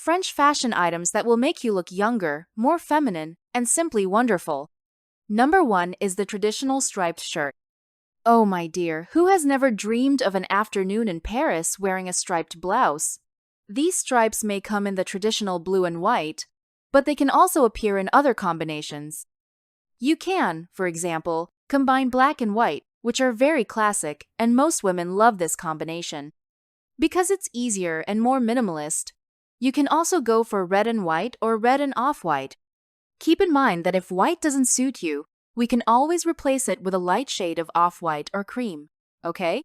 French fashion items that will make you look younger, more feminine, and simply wonderful. Number 1 is the traditional striped shirt. Oh my dear, who has never dreamed of an afternoon in Paris wearing a striped blouse? These stripes may come in the traditional blue and white, but they can also appear in other combinations. You can, for example, combine black and white, which are very classic, and most women love this combination. Because it's easier and more minimalist, you can also go for red and white or red and off-white. Keep in mind that if white doesn't suit you, we can always replace it with a light shade of off-white or cream, okay?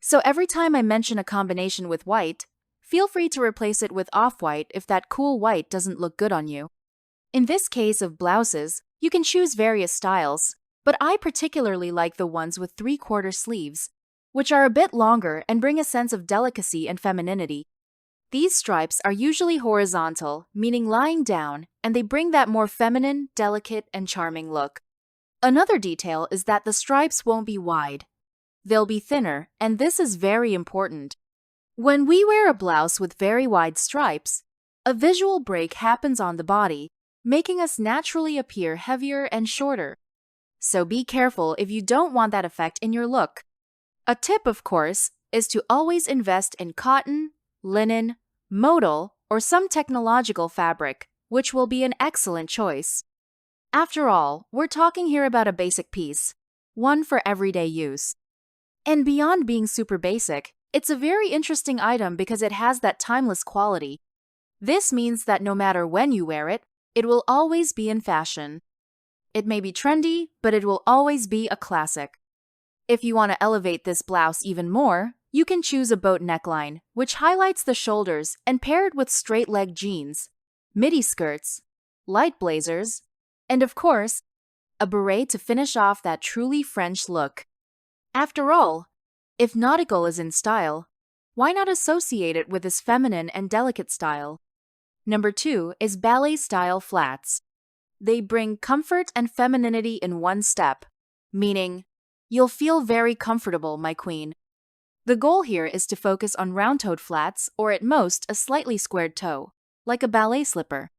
So every time I mention a combination with white, feel free to replace it with off-white if that cool white doesn't look good on you. In this case of blouses, you can choose various styles, but I particularly like the ones with 3/4 sleeves, which are a bit longer and bring a sense of delicacy and femininity. These stripes are usually horizontal, meaning lying down, and they bring that more feminine, delicate, and charming look. Another detail is that the stripes won't be wide. They'll be thinner, and this is very important. When we wear a blouse with very wide stripes, a visual break happens on the body, making us naturally appear heavier and shorter. So be careful if you don't want that effect in your look. A tip, of course, is to always invest in cotton, linen, modal, or some technological fabric, which will be an excellent choice. After all, we're talking here about a basic piece, one for everyday use. And beyond being super basic, it's a very interesting item because it has that timeless quality. This means that no matter when you wear it, it will always be in fashion. It may be trendy, but it will always be a classic. If you want to elevate this blouse even more, you can choose a boat neckline, which highlights the shoulders, and pair it with straight-leg jeans, midi skirts, light blazers, and of course, a beret to finish off that truly French look. After all, if nautical is in style, why not associate it with this feminine and delicate style? Number 2 is ballet-style flats. They bring comfort and femininity in one step, meaning, you'll feel very comfortable, my queen. The goal here is to focus on round-toed flats or at most a slightly squared toe, like a ballet slipper.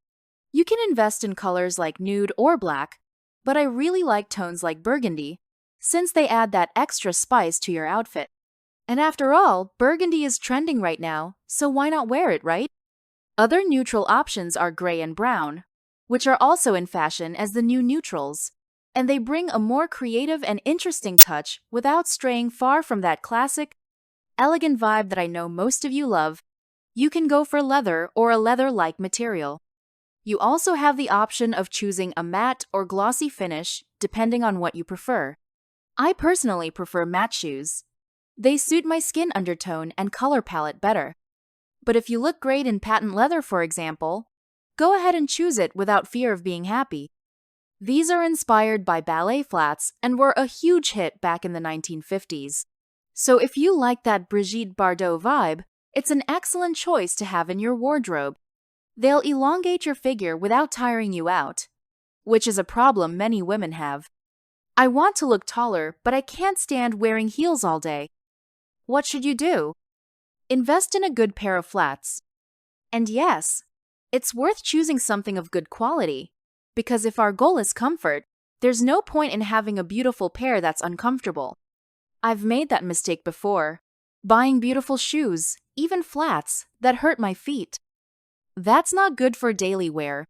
You can invest in colors like nude or black, but I really like tones like burgundy, since they add that extra spice to your outfit. And after all, burgundy is trending right now, so why not wear it, right? Other neutral options are gray and brown, which are also in fashion as the new neutrals, and they bring a more creative and interesting touch without straying far from that classic, elegant vibe that I know most of you love. You can go for leather or a leather-like material. You also have the option of choosing a matte or glossy finish, depending on what you prefer. I personally prefer matte shoes. They suit my skin undertone and color palette better. But if you look great in patent leather, for example, go ahead and choose it without fear of being happy. These are inspired by ballet flats and were a huge hit back in the 1950s. So if you like that Brigitte Bardot vibe, it's an excellent choice to have in your wardrobe. They'll elongate your figure without tiring you out, which is a problem many women have. I want to look taller, but I can't stand wearing heels all day. What should you do? Invest in a good pair of flats. And yes, it's worth choosing something of good quality, because if our goal is comfort, there's no point in having a beautiful pair that's uncomfortable. I've made that mistake before, buying beautiful shoes, even flats, that hurt my feet. That's not good for daily wear.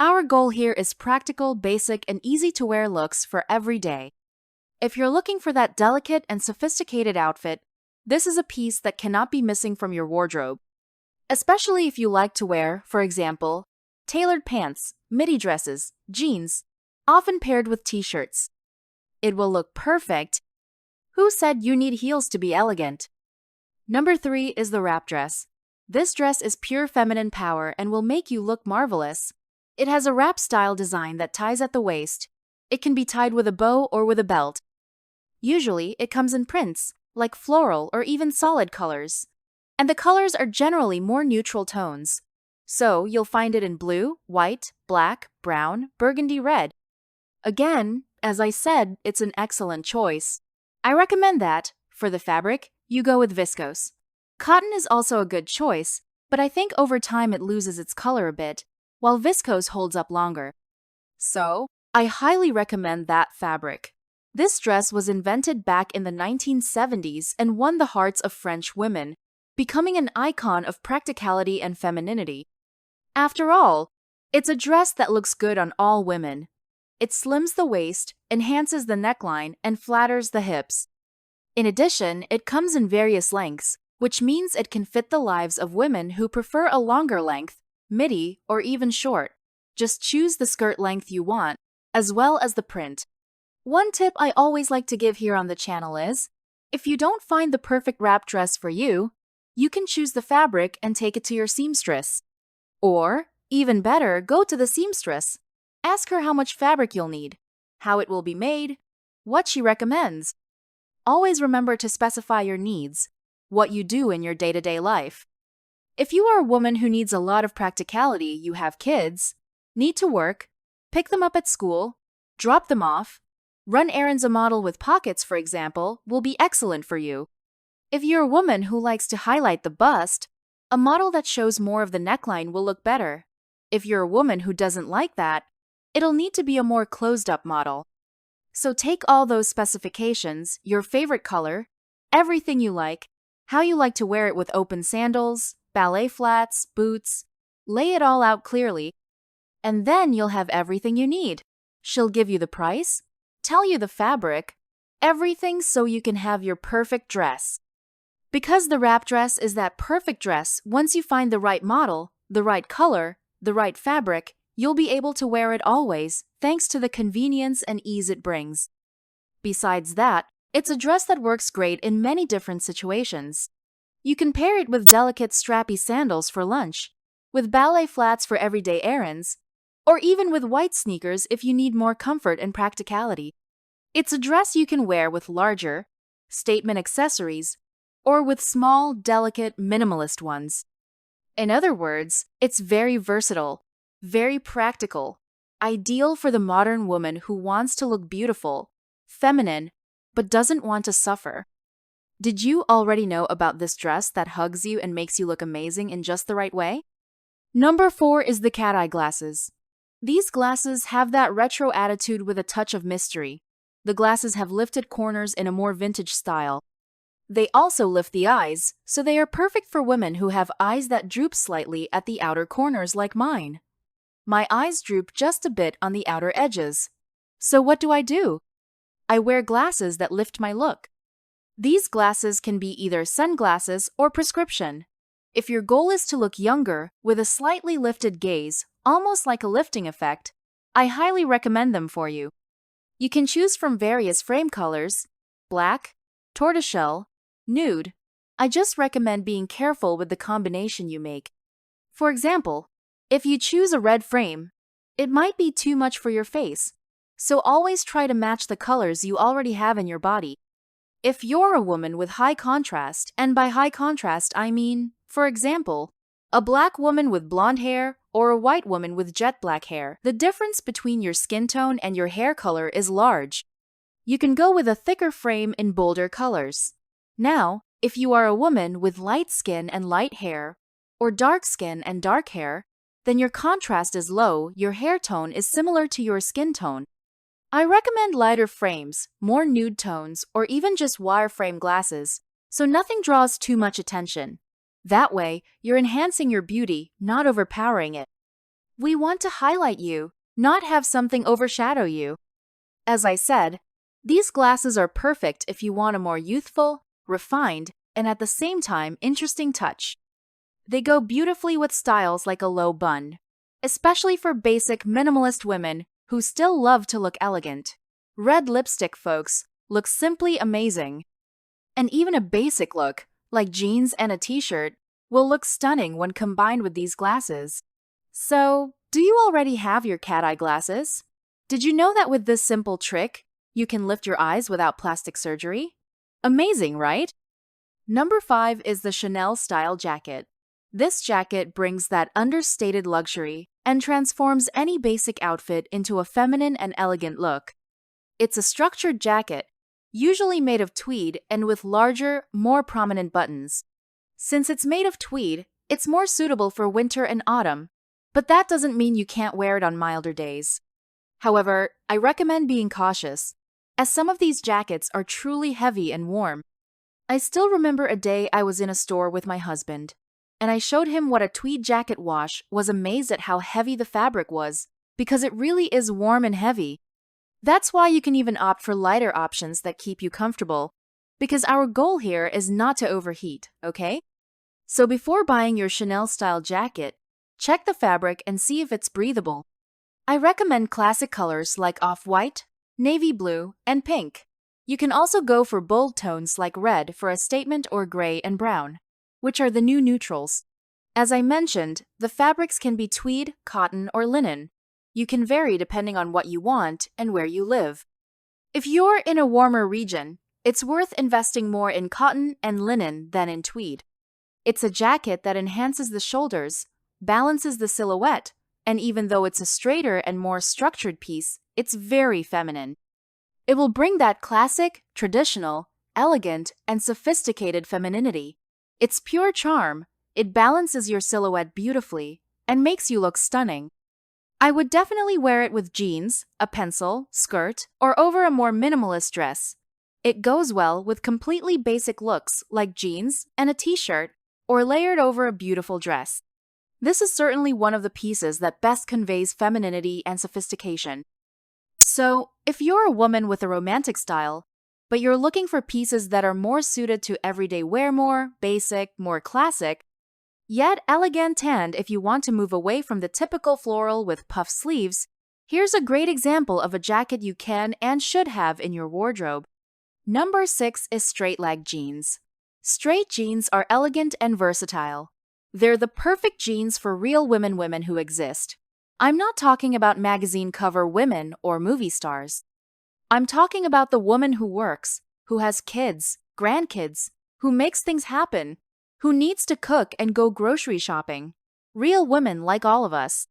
Our goal here is practical, basic, and easy-to-wear looks for every day. If you're looking for that delicate and sophisticated outfit, this is a piece that cannot be missing from your wardrobe. Especially if you like to wear, for example, tailored pants, midi dresses, jeans, often paired with t-shirts. It will look perfect. Who said you need heels to be elegant? Number 3 is the wrap dress. This dress is pure feminine power and will make you look marvelous. It has a wrap-style design that ties at the waist. It can be tied with a bow or with a belt. Usually, it comes in prints, like floral or even solid colors. And the colors are generally more neutral tones. So, you'll find it in blue, white, black, brown, burgundy red. Again, as I said, it's an excellent choice. I recommend that, for the fabric, you go with viscose. Cotton is also a good choice, but I think over time it loses its color a bit, while viscose holds up longer. So, I highly recommend that fabric. This dress was invented back in the 1970s and won the hearts of French women, becoming an icon of practicality and femininity. After all, it's a dress that looks good on all women. It slims the waist, enhances the neckline, and flatters the hips. In addition, it comes in various lengths, which means it can fit the lives of women who prefer a longer length, midi, or even short. Just choose the skirt length you want, as well as the print. One tip I always like to give here on the channel is, if you don't find the perfect wrap dress for you, you can choose the fabric and take it to your seamstress. Or, even better, go to the seamstress. Ask her how much fabric you'll need, how it will be made, what she recommends. Always remember to specify your needs, what you do in your day-to-day life. If you are a woman who needs a lot of practicality, you have kids, need to work, pick them up at school, drop them off, run errands, a model with pockets, for example, will be excellent for you. If you're a woman who likes to highlight the bust, a model that shows more of the neckline will look better. If you're a woman who doesn't like that, it'll need to be a more closed-up model. So take all those specifications, your favorite color, everything you like, how you like to wear it with open sandals, ballet flats, boots, lay it all out clearly, and then you'll have everything you need. She'll give you the price, tell you the fabric, everything so you can have your perfect dress. Because the wrap dress is that perfect dress, once you find the right model, the right color, the right fabric, you'll be able to wear it always, thanks to the convenience and ease it brings. Besides that, it's a dress that works great in many different situations. You can pair it with delicate strappy sandals for lunch, with ballet flats for everyday errands, or even with white sneakers if you need more comfort and practicality. It's a dress you can wear with larger, statement accessories, or with small, delicate, minimalist ones. In other words, it's very versatile, very practical, ideal for the modern woman who wants to look beautiful, feminine, but doesn't want to suffer. Did you already know about this dress that hugs you and makes you look amazing in just the right way? Number 4 is the cat-eye glasses. These glasses have that retro attitude with a touch of mystery. The glasses have lifted corners in a more vintage style. They also lift the eyes, so they are perfect for women who have eyes that droop slightly at the outer corners like mine. My eyes droop just a bit on the outer edges. So what do? I wear glasses that lift my look. These glasses can be either sunglasses or prescription. If your goal is to look younger, with a slightly lifted gaze, almost like a lifting effect, I highly recommend them for you. You can choose from various frame colors: black, tortoiseshell, nude. I just recommend being careful with the combination you make. For example, if you choose a red frame, it might be too much for your face, so always try to match the colors you already have in your body. If you're a woman with high contrast, and by high contrast I mean, for example, a black woman with blonde hair or a white woman with jet black hair, the difference between your skin tone and your hair color is large. You can go with a thicker frame in bolder colors. Now, if you are a woman with light skin and light hair, or dark skin and dark hair, then your contrast is low, your hair tone is similar to your skin tone. I recommend lighter frames, more nude tones, or even just wireframe glasses, so nothing draws too much attention. That way, you're enhancing your beauty, not overpowering it. We want to highlight you, not have something overshadow you. As I said, these glasses are perfect if you want a more youthful, refined, and at the same time interesting touch. They go beautifully with styles like a low bun, especially for basic minimalist women who still love to look elegant. Red lipstick, folks, looks simply amazing. And even a basic look, like jeans and a t-shirt, will look stunning when combined with these glasses. So, do you already have your cat-eye glasses? Did you know that with this simple trick, you can lift your eyes without plastic surgery? Amazing, right? Number 5 is the Chanel style jacket. This jacket brings that understated luxury and transforms any basic outfit into a feminine and elegant look. It's a structured jacket, usually made of tweed and with larger, more prominent buttons. Since it's made of tweed, It's more suitable for winter and autumn, but that doesn't mean you can't wear it on milder days. However, I recommend being cautious, as some of these jackets are truly heavy and warm. I still remember a day I was in a store with my husband, and I showed him what a tweed jacket was amazed at how heavy the fabric was, because it really is warm and heavy. That's why you can even opt for lighter options that keep you comfortable, because our goal here is not to overheat, okay? So before buying your Chanel-style jacket, check the fabric and see if it's breathable. I recommend classic colors like off-white, navy blue, and pink. You can also go for bold tones like red for a statement or gray and brown, which are the new neutrals. As I mentioned, the fabrics can be tweed, cotton, or linen. You can vary depending on what you want and where you live. If you're in a warmer region, it's worth investing more in cotton and linen than in tweed. It's a jacket that enhances the shoulders, balances the silhouette, and even though it's a straighter and more structured piece, it's very feminine. It will bring that classic, traditional, elegant, and sophisticated femininity. It's pure charm, it balances your silhouette beautifully, and makes you look stunning. I would definitely wear it with jeans, a pencil, skirt, or over a more minimalist dress. It goes well with completely basic looks like jeans and a t-shirt, or layered over a beautiful dress. This is certainly one of the pieces that best conveys femininity and sophistication. So, if you're a woman with a romantic style, but you're looking for pieces that are more suited to everyday wear, more basic, more classic, yet elegant, and if you want to move away from the typical floral with puff sleeves, here's a great example of a jacket you can and should have in your wardrobe. Number 6 is straight leg jeans. Straight jeans are elegant and versatile. They're the perfect jeans for real women who exist. I'm not talking about magazine cover women or movie stars. I'm talking about the woman who works, who has kids, grandkids, who makes things happen, who needs to cook and go grocery shopping. Real women like all of us.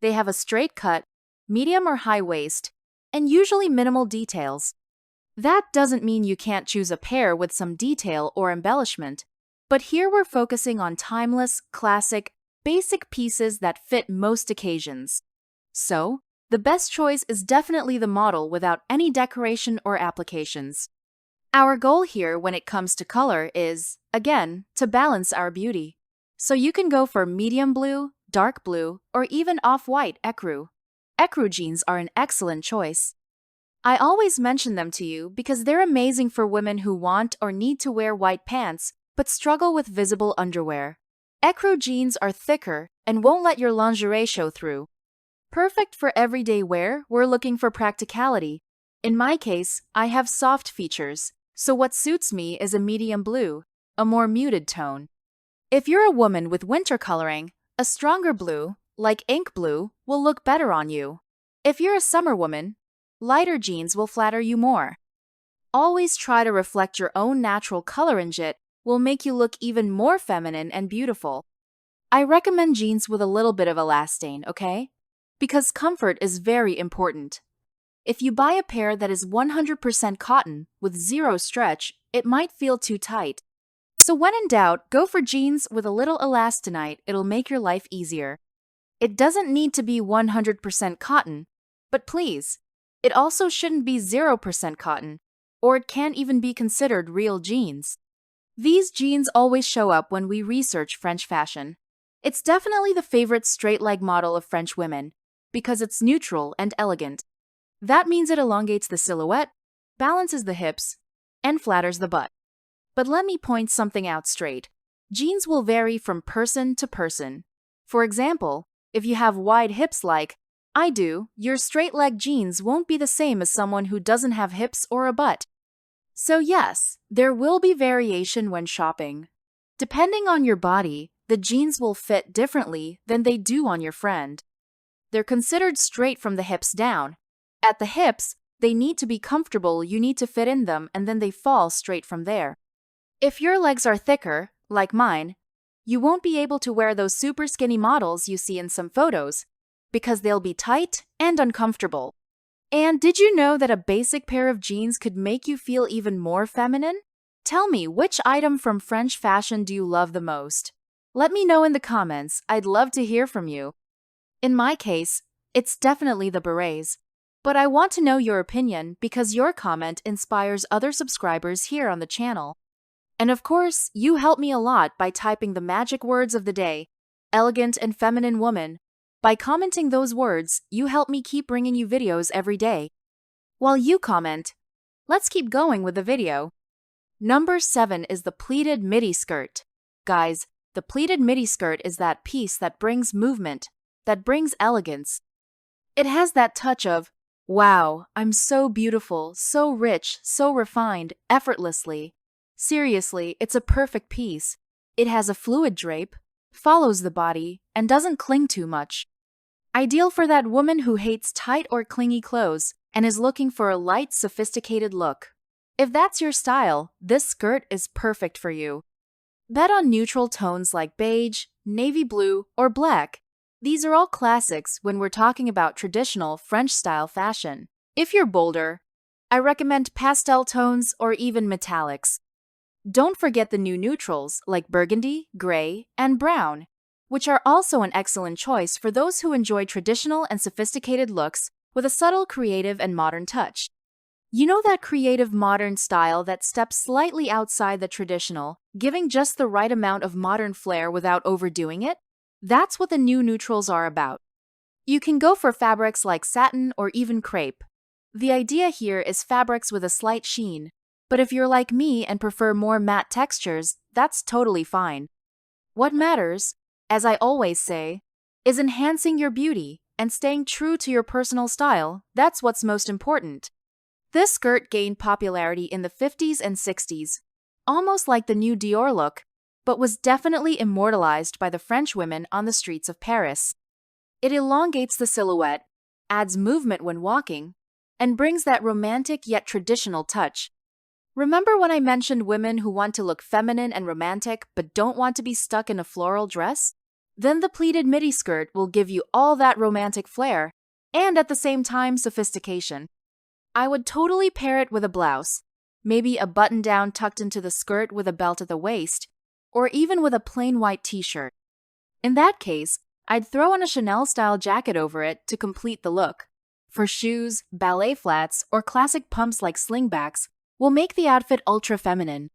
They have a straight cut, medium or high waist, and usually minimal details. That doesn't mean you can't choose a pair with some detail or embellishment, but here we're focusing on timeless, classic, basic pieces that fit most occasions. So, the best choice is definitely the model without any decoration or applications. Our goal here when it comes to color is, again, to balance our beauty. So you can go for medium blue, dark blue, or even off-white ecru. Ecru jeans are an excellent choice. I always mention them to you because they're amazing for women who want or need to wear white pants but struggle with visible underwear. Ecru jeans are thicker and won't let your lingerie show through. Perfect for everyday wear, we're looking for practicality. In my case, I have soft features, so what suits me is a medium blue, a more muted tone. If you're a woman with winter coloring, a stronger blue, like ink blue, will look better on you. If you're a summer woman, lighter jeans will flatter you more. Always try to reflect your own natural color, and it will make you look even more feminine and beautiful. I recommend jeans with a little bit of elastane, okay? Because comfort is very important. If you buy a pair that is 100% cotton with zero stretch, it might feel too tight. So when in doubt, go for jeans with a little elastinite, it'll make your life easier. It doesn't need to be 100% cotton, but please, it also shouldn't be 0% cotton, or it can't even be considered real jeans. These jeans always show up when we research French fashion. It's definitely the favorite straight-leg model of French women, because it's neutral and elegant. That means it elongates the silhouette, balances the hips, and flatters the butt. But let me point something out straight. Jeans will vary from person to person. For example, if you have wide hips like I do, your straight-leg jeans won't be the same as someone who doesn't have hips or a butt. So yes, there will be variation when shopping. Depending on your body, the jeans will fit differently than they do on your friend. They're considered straight from the hips down. At the hips, they need to be comfortable, you need to fit in them, and then they fall straight from there. If your legs are thicker, like mine, you won't be able to wear those super skinny models you see in some photos, because they'll be tight and uncomfortable. And did you know that a basic pair of jeans could make you feel even more feminine? Tell me, which item from French fashion do you love the most? Let me know in the comments, I'd love to hear from you. In my case, it's definitely the berets. But I want to know your opinion because your comment inspires other subscribers here on the channel. And of course, you help me a lot by typing the magic words of the day, elegant and feminine woman. By commenting those words, you help me keep bringing you videos every day. While you comment, let's keep going with the video. Number 7 is the pleated midi skirt. Guys, the pleated midi skirt is that piece that brings movement, that brings elegance. It has that touch of, wow, I'm so beautiful, so rich, so refined, effortlessly. Seriously, it's a perfect piece. It has a fluid drape, follows the body, and doesn't cling too much. Ideal for that woman who hates tight or clingy clothes and is looking for a light, sophisticated look. If that's your style, this skirt is perfect for you. Bet on neutral tones like beige, navy blue, or black. These are all classics when we're talking about traditional French-style fashion. If you're bolder, I recommend pastel tones or even metallics. Don't forget the new neutrals like burgundy, gray, and brown, which are also an excellent choice for those who enjoy traditional and sophisticated looks with a subtle, creative, and modern touch. You know that creative modern style that steps slightly outside the traditional, giving just the right amount of modern flair without overdoing it? That's what the new neutrals are about. You can go for fabrics like satin or even crepe. The idea here is fabrics with a slight sheen, but if you're like me and prefer more matte textures, that's totally fine. What matters, as I always say, is enhancing your beauty and staying true to your personal style. That's what's most important. This skirt gained popularity in the 50s and 60s, almost like the new Dior look, but was definitely immortalized by the French women on the streets of Paris. It elongates the silhouette, adds movement when walking, and brings that romantic yet traditional touch. Remember when I mentioned women who want to look feminine and romantic but don't want to be stuck in a floral dress? Then the pleated midi skirt will give you all that romantic flair and at the same time sophistication. I would totally pair it with a blouse, maybe a button-down tucked into the skirt with a belt at the waist, or even with a plain white t-shirt. In that case, I'd throw on a Chanel-style jacket over it to complete the look. For shoes, ballet flats, or classic pumps like slingbacks will make the outfit ultra-feminine.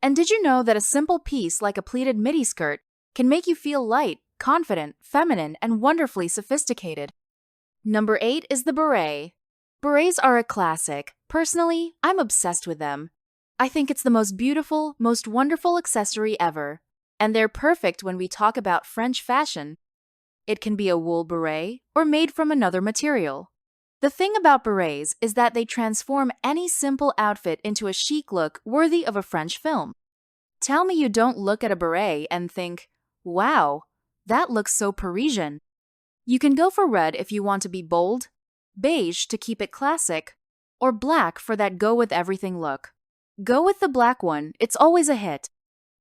And did you know that a simple piece like a pleated midi skirt can make you feel light, confident, feminine, and wonderfully sophisticated? Number 8 is the beret. Berets are a classic. Personally, I'm obsessed with them. I think it's the most beautiful, most wonderful accessory ever. And they're perfect when we talk about French fashion. It can be a wool beret or made from another material. The thing about berets is that they transform any simple outfit into a chic look worthy of a French film. Tell me you don't look at a beret and think, wow, that looks so Parisian. You can go for red if you want to be bold, beige to keep it classic, or black for that go-with-everything look. Go with the black one, it's always a hit.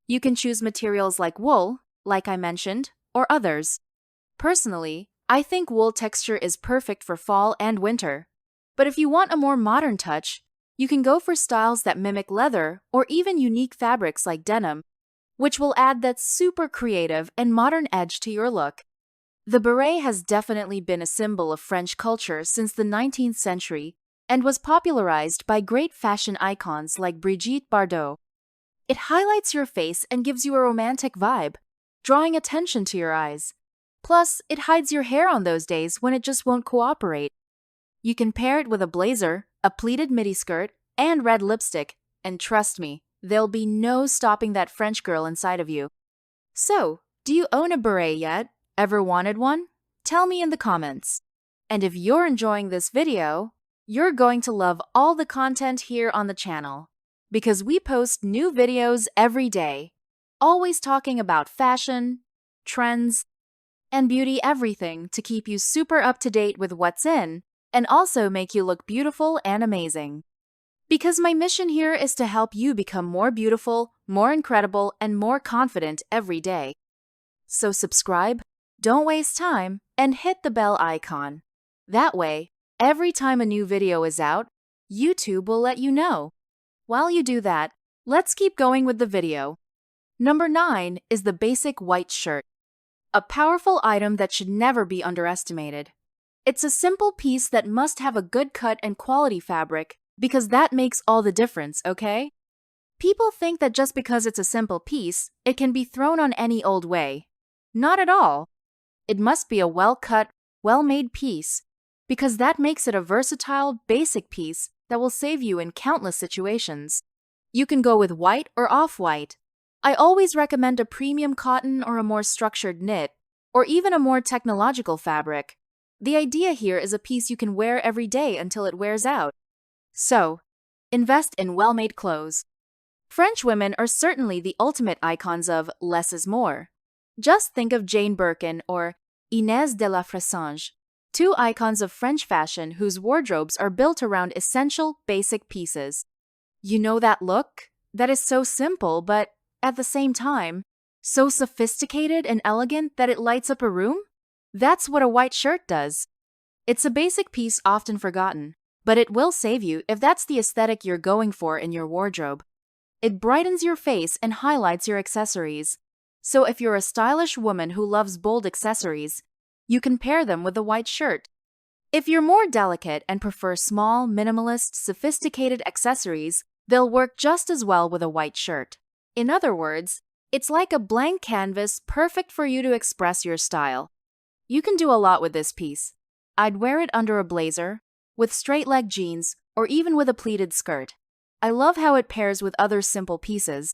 You can choose materials like wool, like I mentioned, or others. Personally, I think wool texture is perfect for fall and winter. But if you want a more modern touch, you can go for styles that mimic leather or even unique fabrics like denim, which will add that super creative and modern edge to your look. The beret has definitely been a symbol of French culture since the 19th century and was popularized by great fashion icons like Brigitte Bardot. It highlights your face and gives you a romantic vibe, drawing attention to your eyes. Plus, it hides your hair on those days when it just won't cooperate. You can pair it with a blazer, a pleated midi skirt, and red lipstick, and trust me, there'll be no stopping that French girl inside of you. So, do you own a beret yet? Ever wanted one? Tell me in the comments. And if you're enjoying this video, you're going to love all the content here on the channel, because we post new videos every day, always talking about fashion, trends, and beauty everything to keep you super up to date with what's in and also make you look beautiful and amazing. Because my mission here is to help you become more beautiful, more incredible, and more confident every day. So subscribe, don't waste time, and hit the bell icon. That way, every time a new video is out, YouTube will let you know. While you do that, let's keep going with the video. Number 9 is the basic white shirt, a powerful item that should never be underestimated. It's a simple piece that must have a good cut and quality fabric because that makes all the difference, okay? People think that just because it's a simple piece, it can be thrown on any old way. Not at all. It must be a well-cut, well-made piece because that makes it a versatile, basic piece that will save you in countless situations. You can go with white or off-white. I always recommend a premium cotton or a more structured knit, or even a more technological fabric. The idea here is a piece you can wear every day until it wears out. So, invest in well-made clothes. French women are certainly the ultimate icons of less is more. Just think of Jane Birkin or Inès de la Fressange, two icons of French fashion whose wardrobes are built around essential, basic pieces. You know that look? That is so simple, but at the same time, so sophisticated and elegant that it lights up a room? That's what a white shirt does. It's a basic piece often forgotten, but it will save you if that's the aesthetic you're going for in your wardrobe. It brightens your face and highlights your accessories. So if you're a stylish woman who loves bold accessories, you can pair them with a white shirt. If you're more delicate and prefer small, minimalist, sophisticated accessories, they'll work just as well with a white shirt. In other words, it's like a blank canvas perfect for you to express your style. You can do a lot with this piece. I'd wear it under a blazer, with straight-leg jeans, or even with a pleated skirt. I love how it pairs with other simple pieces.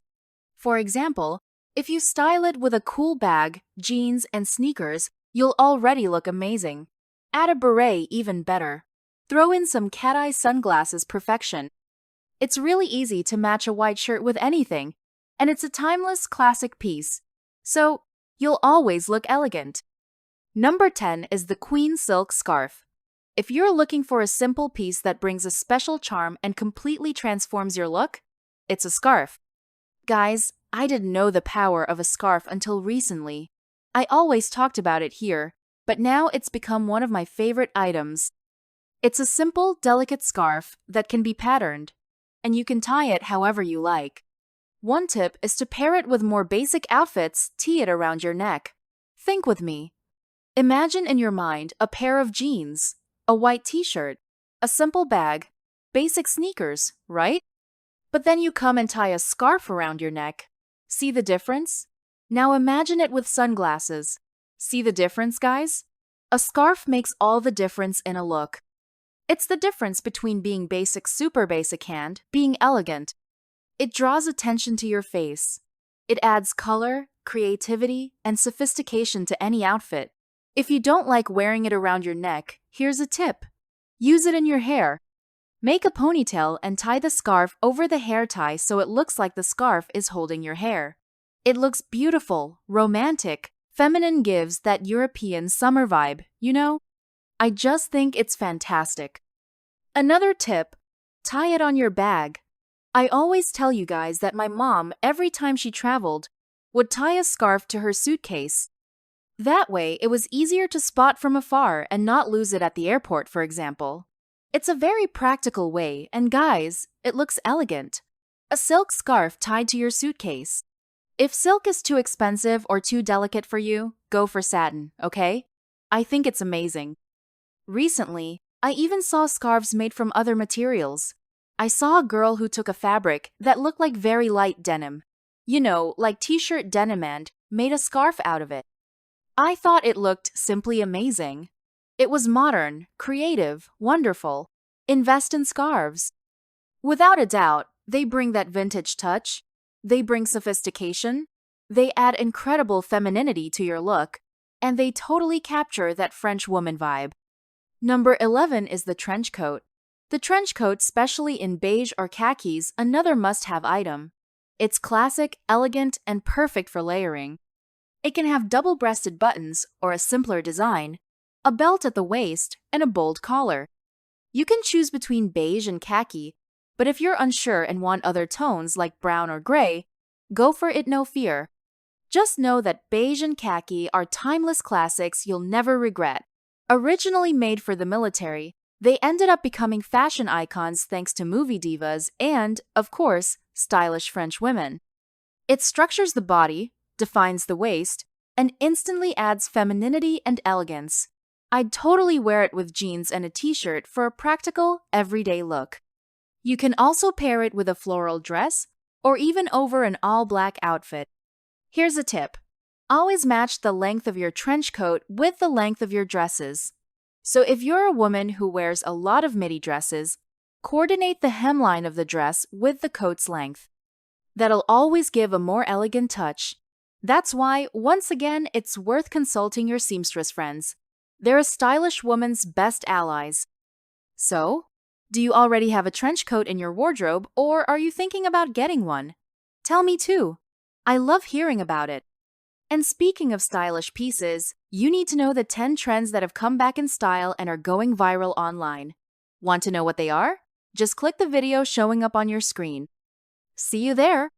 For example, if you style it with a cool bag, jeans, and sneakers, you'll already look amazing. Add a beret, even better. Throw in some cat-eye sunglasses, perfection. It's really easy to match a white shirt with anything, and it's a timeless, classic piece. So, you'll always look elegant. Number 10 is the Queen Silk Scarf. If you're looking for a simple piece that brings a special charm and completely transforms your look, it's a scarf. Guys, I didn't know the power of a scarf until recently. I always talked about it here, but now it's become one of my favorite items. It's a simple, delicate scarf that can be patterned, and you can tie it however you like. One tip is to pair it with more basic outfits, tie it around your neck. Think with me. Imagine in your mind a pair of jeans, a white t-shirt, a simple bag, basic sneakers, right? But then you come and tie a scarf around your neck. See the difference? Now imagine it with sunglasses. See the difference, guys? A scarf makes all the difference in a look. It's the difference between being basic, super basic, and being elegant. It draws attention to your face. It adds color, creativity, and sophistication to any outfit. If you don't like wearing it around your neck, here's a tip. Use it in your hair. Make a ponytail and tie the scarf over the hair tie so it looks like the scarf is holding your hair. It looks beautiful, romantic, feminine, gives that European summer vibe, you know? I just think it's fantastic. Another tip, tie it on your bag. I always tell you guys that my mom, every time she traveled, would tie a scarf to her suitcase. That way, it was easier to spot from afar and not lose it at the airport, for example. It's a very practical way, and guys, it looks elegant. A silk scarf tied to your suitcase. If silk is too expensive or too delicate for you, go for satin, okay? I think it's amazing. Recently, I even saw scarves made from other materials. I saw a girl who took a fabric that looked like very light denim. You know, like t-shirt denim, and made a scarf out of it. I thought it looked simply amazing. It was modern, creative, wonderful. Invest in scarves. Without a doubt, they bring that vintage touch. They bring sophistication. They add incredible femininity to your look. And they totally capture that French woman vibe. Number 11 is the trench coat. The trench coat, especially in beige or khakis, another must-have item. It's classic, elegant, and perfect for layering. It can have double-breasted buttons or a simpler design, a belt at the waist, and a bold collar. You can choose between beige and khaki, but if you're unsure and want other tones like brown or gray, go for it, no fear. Just know that beige and khaki are timeless classics you'll never regret. Originally made for the military, they ended up becoming fashion icons thanks to movie divas and, of course, stylish French women. It structures the body, defines the waist, and instantly adds femininity and elegance. I'd totally wear it with jeans and a t-shirt for a practical, everyday look. You can also pair it with a floral dress or even over an all-black outfit. Here's a tip. Always match the length of your trench coat with the length of your dresses. So if you're a woman who wears a lot of midi dresses, coordinate the hemline of the dress with the coat's length. That'll always give a more elegant touch. That's why, once again, it's worth consulting your seamstress friends. They're a stylish woman's best allies. So, do you already have a trench coat in your wardrobe, or are you thinking about getting one? Tell me too. I love hearing about it. And speaking of stylish pieces, you need to know the 10 trends that have come back in style and are going viral online. Want to know what they are? Just click the video showing up on your screen. See you there!